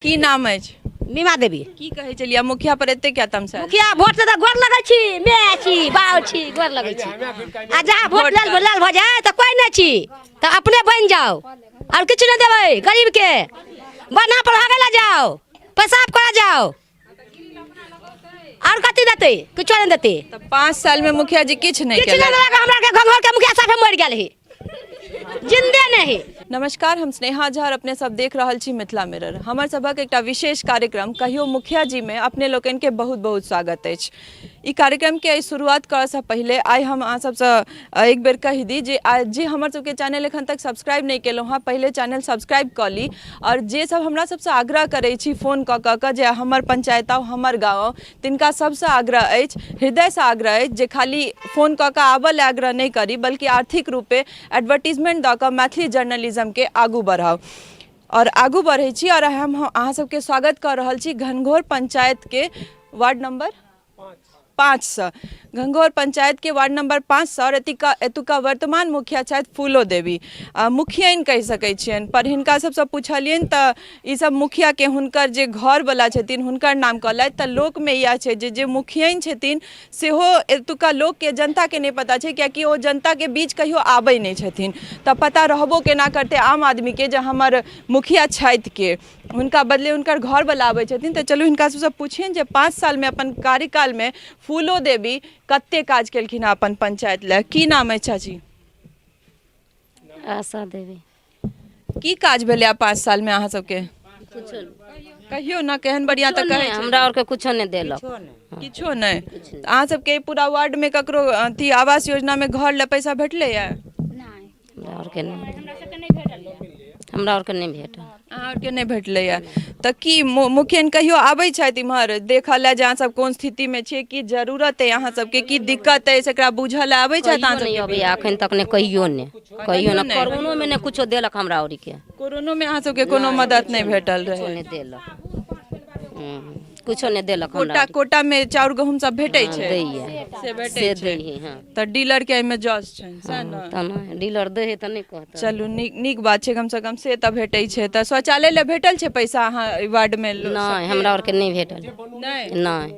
की नाम है? मीमा देवी। की कहे चलिए मुखिया पर एते क्या तमसा? मुखिया वोट से गोर लगै छी, मैं छी, बाऊ छी, गोर लगै छी। आ जहाँ वोट लाल भ जाए त कोई नहीं छी, त अपने बन जाओ और कुछ नहीं देबै गरीब के। बना पर भागे ला जाओ, पेशाब करा जाओ और कथी देते? कुछ नहीं देते। तो 5 साल में मुखिया जी किछ नहीं किछ नहीं केलक। देलक। हमरा के घर के मुखिया साहब मर गेल है, जिंदे नहीं। नमस्कार, हम स्नेहा झा और अपने सब देख रहल छी मिथिला मिरर। हमर सबक एकटा विशेष कार्यक्रम कहियो मुखिया जी में अपने लोकन के बहुत बहुत स्वागत अछि। ई कार्यक्रम के शुरुआत करऽ से पहले आई हम अहाँ सबसे एक बेर कहि दी जे हमर सबके चैनल एखन तक सब्सक्राइब नहीं केलहुँ हँ, पहले चैनल सब्सक्राइब कर ली। और जे सब हमरा सबसे आग्रह करै छी फोन कऽ जे हमर पंचायत आओ, हमर गाँव, तिनका सबसे आग्रह अछि, हृदय से आग्रह अछि जे खाली फोन कऽ आबऽ ले आग्रह नहीं करी, बल्कि आर्थिक रूपे एडवर्टीजमेंट दऽ कऽ मैथिली जर्नलिज्म के आगू बढ़ाओ। और आगू बढ़े छी और हम अहाँ सबके स्वागत कर रहल छी घनघोर पंचायत के वार्ड नंबर 5 से। घनघोर पंचायत के वार्ड नंबर 5 से और एतुका वर्तमान मुखिया छथि फूलो देवी। मुखियन कह सकै छियन, पर हिनका सबसे पूछलियन त ई सब मुखिया के हुनकर जे घर वाला छथिन हुनकर नाम कहलथि। त लोक में यह छै जे मुखियन छथिन सेहो एतुका लोक के, जनता के नहीं पता छै, कियाकि ओ जनता के बीच कहियो आबै नहीं छथिन। त पता रहबो केना करते आम आदमी के जे हमर मुखिया छथि के, हुनका बदले हुनकर घर वाला आबै छथिन। त चलू हिनका सबसे पूछियन जे 5 साल में अपन कार्यकाल में फूलो देवी कते काज केलखिन अपन पंचायत ले। की नाम है चाची? आशा देवी। की काज भेलै 5 साल में अहाँ सबके? कहियो ना, केहन बढ़िया त कहे हमरा और के कुछो नहीं देलक। किछो नहीं। अहाँ सबके पूरा वार्ड में ककरो अथी आवास योजना में घर ले पैसा भेटले या? हमरा और के नहीं भेटल। अहाँ और के नहीं भेटले या? त की मुखियन कहियो आबै छथि इम्हर देखऽ ले जे अहाँ सब कोन स्थिति में छियै, की जरूरत है अहाँ सबके, की दिक्कत है सेकरा बुझऽ ले आबै छथि अहाँ नहीं सब? अबे अखन तक ने कहियो ने कोरोना में ने कुछो देलक हमरा और के। कोरोना में अहाँ सबके कोनो मदद नहीं भेटल कुछो रहे? नहीं देलक। कुछो नहीं देलक हमरा। कोटा में चाउर गहूम सब भेटै छै? दैया से भेटै से छै। दै हां। त डीलर के एमे जॉस छन सैह न? तना डीलर दे है त नहीं कहता। चलू नीक बात छै, कम से कम से त भेटै छै। त शौचालय ले भेटल छै पैसा अहाँ वार्ड में? नहीं हमरा और के नहीं भेटल। नहीं। नहीं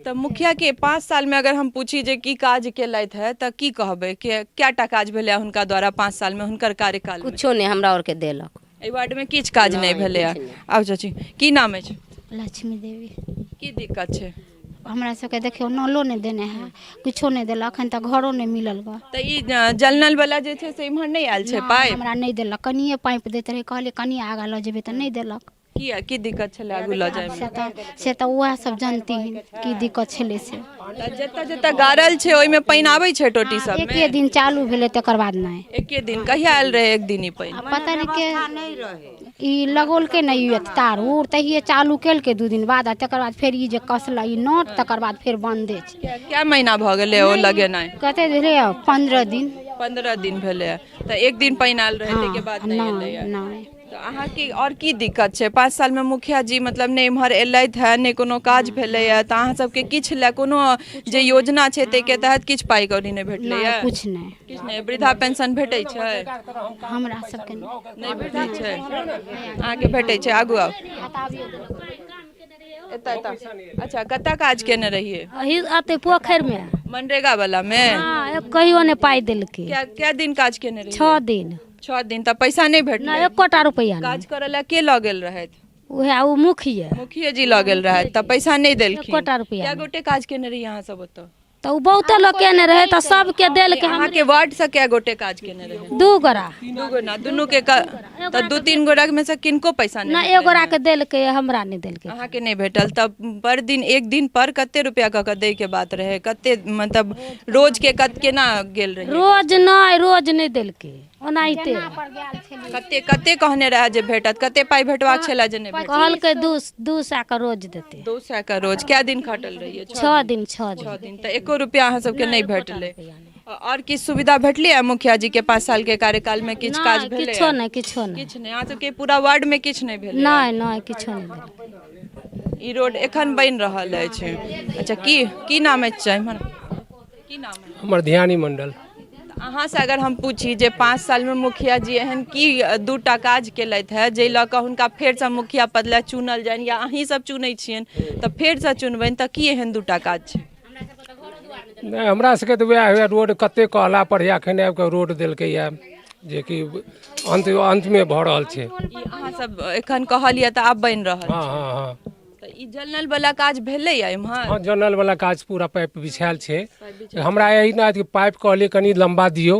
त मुखिया के 5 साल में अगर हम पूछी जे की काज केलथि है त की कहबै कि क्याटा काज भेलै हुनका द्वारा 5 साल में हुनकर कार्यकाल में? कुछो नहीं हमरा और के देलक। एहि वार्ड में किछ काज नहीं भेलै? आब चाची की नाम अछि? लक्ष्मी देवी। की दिक्कत छै? हमरा सबके देखियो नलो नहीं देने है, कुछो नहीं देलक, अखन तक घरो नहीं मिलल बा। त ई जल नल वाला जे छै से इम्हर नहीं आयल छै पाइप? हमरा नहीं देलक, कनिए पाइप देते रहे, कहले कनिए आगा ल जेबे त नहीं देलक। किया की दिक्कत छलै आगू ल जाय में? से त वह सब जानती हैं की दिक्कत छले से। जत्ता जत्ता गारल छै ओइ में पानी आबै छै टोटी सब में? एके दिन चालू भेले तकर बाद नहीं। एके दिन? कहिया आयल रहे एक दिन ही पानी? पता नहीं के ई लगोल के नहीं तार उड़ तहिए चालू केल के 2 दिन बाद, आ तकर बाद फिर ई जे कसला ई नोट, तकर बाद फिर बंदे छै। क्या महीना भ गेलै ओ लगेनाइ? कहते रहे 15 दिन। 15 दिन भेलै त एक दिन पानी आयल रहे के बाद नहीं एलै? नहीं। तो अहाँ की और की दिक्कत छै? 5 साल में मुखिया जी मतलब ने इम्हर एलैथ है, ने कोनो काज भेलै है, त अहाँ सबके किछ ले कोनो जे योजना छै ते के तहत किछ पाई कौड़ी नहीं भेटलै है? कुछ नहीं। किछ नहीं। वृद्धा पेंशन भेटै छै? हमरा सबके नहीं भेटै छै। अहाँ के भेटै छै? आगू आउ। अच्छा, कत्ता काज केने रहिए? आते पोखर में मनरेगा वाला में? हां कहियो ने पाई देलके। क्या दिन काज केने रहिए? 6 दिन। 6 दिन त पैसा नहीं भेटलै? ना एकोटा रुपया नहीं। काज करे ला के ल गेल रहैत? उहे उ मुखिया मुखिया जी ल गेल रहैत त पैसा नहीं देलखिन? एकोटा रुपया क्या नहीं। गोटे काज केने रहिए अहाँ सब ओतऽ? तो उ बहुते लोग केने रहे त सबके देल के। अहाँ के वार्ड से क्या गोटे काज केने रहे? 2 गोरा। 2 गो ना, दुनू के त 2-3 गोरा में से किनको पैसा ना नहीं? 1 गोरा के देल के, हमरा नहीं देल के। अहाँ के नहीं भेटल? तब पर दिन एक दिन पर कते रुपया क दे के बात रहे? कते मतलब रोज के केना गेल रहे? रोज नहीं देल के, ओनाइते कते कते कहने रहे जे भेटत? कते पाई भेटवाक छला जे नहीं भेटल? कहल के 2 सौ का रोज देते। 200 का रोज? क्या दिन खटल रहिए? 6 दिन। 6 दिन। त एको रुपया अहाँ सबके नहीं भेटले? और की सुविधा भेटली है मुखिया जी के 5 साल के कार्यकाल में? किछ काज भेलै? किछो नहीं। किछ नहीं। अहाँ सबके पूरा वार्ड में किछ नहीं भेलै? नहीं किछो नहीं देल। ई रोड एखन बन रहल अछि। अच्छा, की नाम अछि? की नाम है? हमर ध्यानी मंडल। अहाँ से अगर हम पूछी जे 5 साल में मुखिया जी एहन की 2टा काज केलथि है जे लऽ कऽ हुनका फेरसँ मुखिया पद लए चुनल जानि या अहीं सब चुनै छियनि तऽ फेरसँ चुनबनि तऽ की एहन 2टा काज छै? नहीं हमरा सबके तऽ वएह हुए रोड कते कहला पर एखन आबि कऽ रोड देलकैए जेकि अंत में भऽ रहल छै। ई अहाँ सब एखन कहलिए तऽ आब बनि रहल हाँ छै। हाँ हाँ तऽ ई जल नल वाला काज भेलैया एम्हर? हाँ जनरल वाला काज पूरा पाइप बिछायल छै। हमरा यही ना कि पाइप कहलिए कनी लंबा दियो,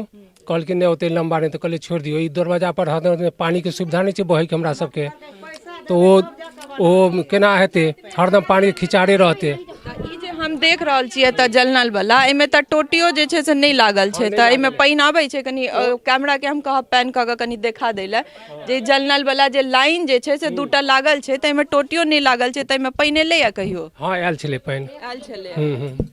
कहलकै नहीं ओते लंबा नहीं, तो कहलिए छोड़ दियो। ई दरवाजा पर हरदम पानी के सुविधा नहीं छै बहै के हमरा सबके, तो वो केना हेतै, हरदम पानी खिंचारे रहतै। ई जे हम देख रहल छियै तऽ जल नल वाला एहिमे तऽ टोटियो जे छै से नहीं लागल छै, तऽ एहिमे पानि आबै छै। कनी कैमरा के हम कहब पैन कऽ के कनी देखा दै लए जे जल नल वाला जे लाइन जे छै से 2टा लागल छै, तऽ एहिमे टोटियो नहीं लागल छै, तऽ एहिमे पानि एलैया कहियो? हाँ आयल छलै पानि, आयल छलै।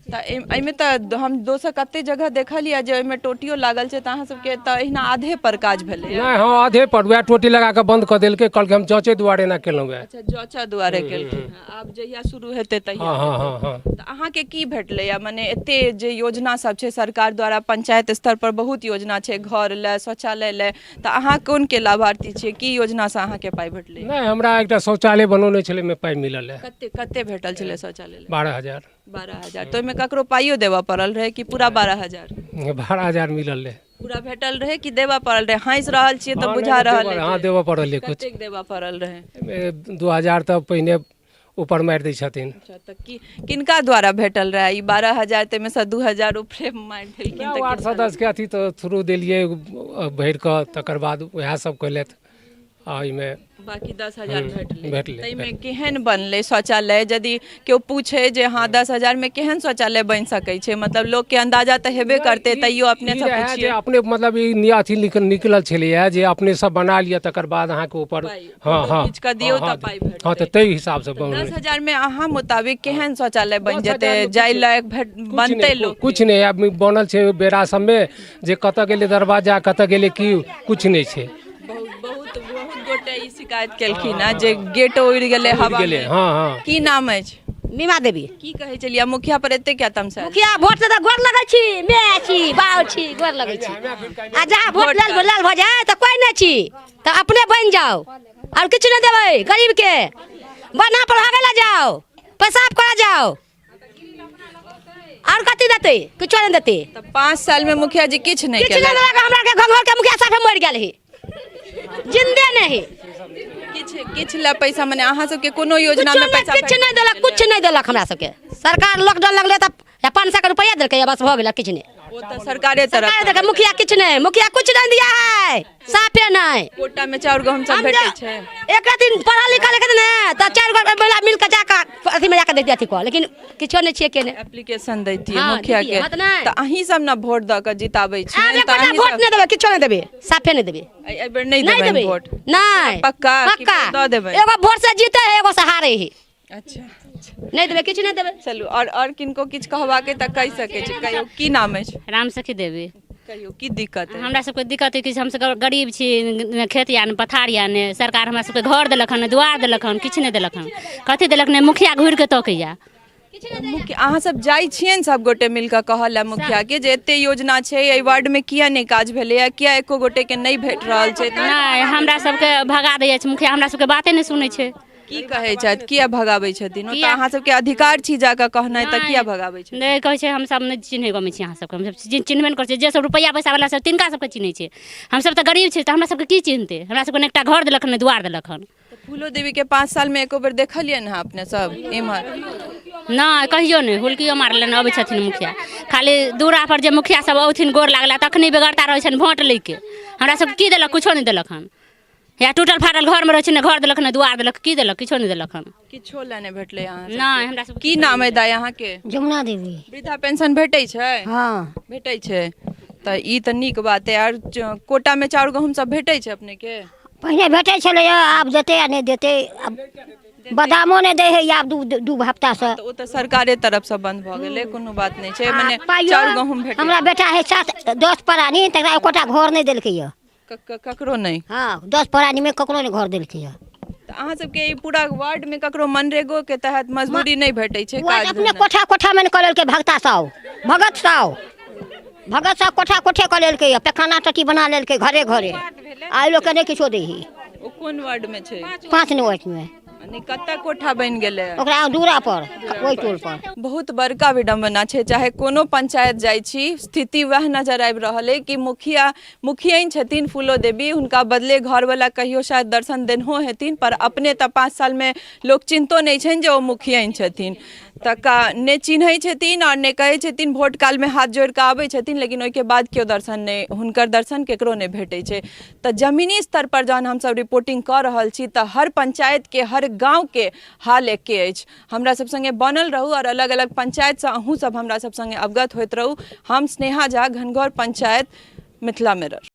तऽ एहिमे तऽ हम दोसर कते जगह देखलिए जे एहिमे टोटियो लागल छै, तऽ अहाँ सबके तऽ एहिना आधे पर काज भेलै? नहीं हाँ आधे पर वएह टोटी लगा कऽ बंद कऽ देलकै, कहलकै हम जांचे दुआरे ना केलहुँ। अच्छा जांचा दुआरे केलखिन, आब जहिया शुरू हेतै तहिया। हाँ हाँ हाँ हाँ तऽ अहाँके की भेटलैया? मने एते जे योजना सब छै सरकार द्वारा, पंचायत स्तर पर बहुत योजना छै, घर ले शौचालय ले, तऽ अहाँ कोन के लाभार्थी छियै? की योजना से अहाँके पाइ भेटलै? नहीं हमरा एकटा शौचालय बनौने छलै, में पाइ मिलल है। कते कते भेटल छलै शौचालय ले? 12,000। 12,000। तो ओहिमे ककरो पाइयो देबऽ पड़ल रहे कि पूरा 12,000? 12,000 मिलल है। पूरा भेटल रहे कि देबऽ पड़ल रहे? हंस रहल छियै तऽ बुझा रहल है। हाँ देबऽ पड़ल है कुछ। कतेक देबऽ पड़ल रहे? 2,000 तऽ पहिने ऊपर मारि दै छथिन। अच्छा तऽ किनका द्वारा भेटल रहे ई 12,000? ताहिमे से 2,000 ऊपरे मारि देलखिन तऽ वार्ड सदस्य के अथी तो थ्रू देलिए भरि कऽ, तकर बाद वएह सब कयलथि आ एहिमे बाकी 10,000 भेटलै। भेटलै। ताहिमे केहन बनलै शौचालय? यदि केओ पूछे जे हाँ 10,000 में केहन शौचालय बनि सकै छै, मतलब लोग के अंदाजा तऽ हेबे करते, तैयो अपने ई से रहै पूछिए। जे अपने मतलब ई अथी निकलल छलैए जे अपने सब बना लिअ, तकर बाद अहाँके ऊपर हाँ हाँ खींच कऽ दियौ तऽ पाइ भेटतै। हाँ तऽ ताहि हिसाब से बनलै। 10,000 में अहाँ मुताबिक केहन शौचालय बनि जेतै जाय लायक बनतै लोग? कुछ नहीं अब बनल छै बेड़ा सबमे, जे कतऽ गेलै दरवाजा, कतऽ गेलै की, कुछ नहीं छै। बहुत गोटे ई शिकायत केलखिन है जे गेट उड़ि गेलै हवा में। हाँ हाँ की नाम अछि? मीमा देवी। की कहै छलियै मुखिया पर एते क्या तमसा? मुखिया वोट से गोर लगै छी, मैं छी, बाउ छी, गोर लगै छी। आ जहाँ वोट लाल भऽ जाए तऽ कोई नहीं छी, तऽ अपने बन जाओ और किछु नहीं देबै गरीब के। बना पर भागे ला जाओ, पेशाब करा जाओ, और कथी देतै? किछो नहीं देतै। तऽ 5 साल में मुखिया जी किछु नहीं किछु केलक? नहीं देलक। हमरा के घंघोर के मुखिया साफे मरि गेल है, जिंदे नहीं। किछु ला पैसा मने अहाँ सबके कोनो योजना में पैसा? कुछ नहीं देलक, कुछ नहीं देलक हमरा सबके। सरकार लॉकडाउन लगले तऽ 500 के रुपया देलकै, बस भऽ गेल, किछु नहीं। वो तो सरकारे तरफ सरकार देलकै, मुखिया किछु नहीं, मुखिया कुछ नहीं दिया है, साफे नहीं। कोटा में चाउर गहूम सब भेटै छै? एक दिन पढ़ा लिखा लेकिन ने तऽ 4 गो महिला मिल के जाकर अथी में जाकर दे दिया को, लेकिन किछो नहीं छिए केने। एप्लीकेशन दैतियै हाँ, मुखिया दैतियै, के। हाँ तऽ नहि। तऽ अहीं सब ना वोट द के जिताबै छी, आज तऽ अहीं वोट सब नहीं देबे, किछो नहीं देबे, साफे नहीं देबे। एहि बेर नहीं नहीं देबै देबे वोट? नहीं, पक्का कि पक्का दऽ देबै? एगो वोट से जीते है, एगो से हारे है। अच्छा नहीं देबे, किछु नहीं देबे। चलू और किनको किछु कहबाके तऽ कहि सकै छी। कहियो की नाम अछि? राम सखी देवी। कहियो की दिक्कत है? हमरा सबके दिक्कत है कि हमसब गरीब छी, खेत या ने पथार या ने, सरकार हमरा सबके घर देलक हन, दुआर देलक हन, किछु नहीं देलक हन। कथी देलक ने, मुखिया घूर के तकैया। अहाँ सब जाइ छियनि सब गोटे मिल कऽ कहल मुखिया के जे एते योजना छै एहि वार्ड में किया नहीं काज भेलैया, किया एको गोटे के नहीं भेट रहल छै? नहीं हमरा सबके भगा दै छै मुखिया, हमरा सबके बाते नहीं सुनै छै। की कहै छथि? किया भगाबै छथिन? ओ तऽ किया? अहाँ सबके अधिकार छी जाकऽ कहनाइ, तऽ किया भगाबै छथिन? नहीं कहै छै हम सब नहीं चिन्है गमै छी, अहाँ सबके हम सब चिन्हबे नहीं करै छै। जे सब रुपया पैसा वाला सब तिनका सबके चिन्है छै, हम सब तऽ गरीब छी, तऽ हमरा सबके की चिन्हतै? हमरा सबके ने एकटा घर देलक हन, दुआर देलक हन। फूलो देवी के 5 साल में एको बेर देखलियै ना अपने सब इम्हर? नहीं कहियो नहीं, हुलकियो मारले नहीं अबै छथिन मुखिया। खाली दूरा पर जे मुखिया सब औथिन गोर लागला तखनी बेगरता रहै छनि वोट लै के। हमरा सब की देलक? कुछो नहीं देलक हन। या टूटल फाटल घर में रहै छै, ने घर देलक ने दुआर देलक, की देलक? किछो नहीं देलक हन। किछो ला नहीं भेटलै अहाँ सबके? नहीं हमरा सब की नाम है दाई अहाँ के? जमुना देवी। वृद्धा पेंशन भेटै छै? हाँ भेटै छै, तऽ ई तऽ नीक बात है। और कोटा में चाउर गहूम सब भेटै छै अपने के? पहले भेटे छलै, आब देते या नहीं देते। अब बादामो नहीं दे है आब दू हफ्ता से। तऽ ओ तऽ सरकारे तरफ से बंद भऽ गेलै, कोनो बात नहीं छै। मने पाइयो चाउर गहूम भेटै? हमरा बेटा है 7-10 प्राणी, तकरा एकोटा घर नहीं देलकै है। ककरो नहीं? हाँ 10 प्राणी में ककरो नहीं घर देलकै है। तऽ अहाँ सबके ई पूरा वार्ड में ककरो मनरेगो के तहत मजदूरी नहीं भेटै छै? वो काज अपने कोठा कोठा में कर लेलकै, भगता साव, भगत साव। भगत सब कोठा कोठे कर लेलकै पैखाना टटी बना लेलकै घरे घरे आइ लोग के नहीं किछो देही ओ कोन वार्ड में छै 5 नंबर में यानी कत्ता कोठा बनि गेलै ओकरा दूरा पर ओहि टोल पर बहुत बड़का विडम्बना छै चाहे कोनो पंचायत जाइ छी स्थिति वह नजर आबि रहल है कि मुखिया छथिन फूलो देवी हुनका बदले घरवाला कहियो शायद दर्शन देनहो हेथिन पर अपने तऽ 5 साल में लोक चिन्तो नहीं छनि जे ओ मुखिया छथिन तका ने चिन्है छथिन और ने कहै छथिन वोट काल में हाथ जोड़ के आबै छथिन लेकिन ओहिके बाद केओ दर्शन नहीं हुनकर दर्शन केकरो नहीं भेटै छै तऽ जमीनी स्तर पर जहन हमसब रिपोर्टिंग कऽ रहल छी तऽ हर पंचायत के हर गाँव के हाल एके अछि हमरा सब संगे बनल रहू और अलग अलग पंचायत से अहूँ सब हमरा सब संगे अवगत होइत रहू हम स्नेहा झा घनघोर पंचायत मिथिला मिरर।